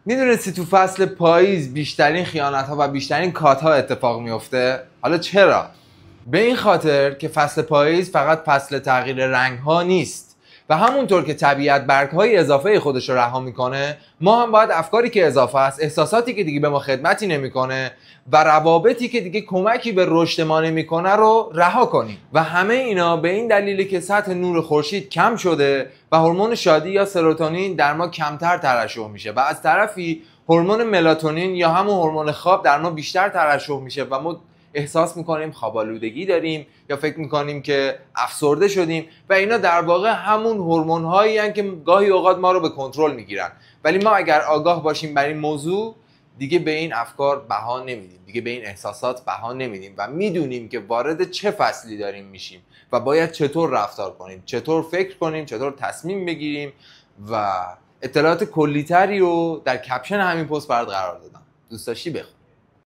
میدونستی تو فصل پاییز بیشترین خیانت‌ها و بیشترین کات‌ها اتفاق میفته؟ حالا چرا؟ به این خاطر که فصل پاییز فقط فصل تغییر رنگ‌ها نیست و همونطور که طبیعت برگ‌های اضافه خودش رو رها میکنه، ما هم باید افکاری که اضافه است، احساساتی که دیگه به ما خدمتی نمیکنه و روابطی که دیگه کمکی به رشد ما نمیکنه رو رها کنیم. و همه اینا به این دلیله که سطح نور خورشید کم شده و هورمون شادی یا سروتونین در ما کمتر ترشح میشه و از طرفی هورمون ملاتونین یا همون هورمون خواب در ما بیشتر ترشح میشه و ما احساس میکنیم خواب‌آلودگی داریم یا فکر میکنیم که افسرده شدیم و اینا در واقع همون هورمون هایی هستن که گاهی اوقات ما رو به کنترل میگیرن. ولی ما اگر آگاه باشیم بر این موضوع، دیگه به این افکار بها نمیدیم، دیگه به این احساسات بها نمیدیم و میدونیم که وارد چه فصلی داریم میشیم و باید چطور رفتار کنیم، چطور فکر کنیم، چطور تصمیم بگیریم. و اطلاعات کلی‌تری رو در کپشن همین پست برات قرار دادم، دوست داشتی بخون.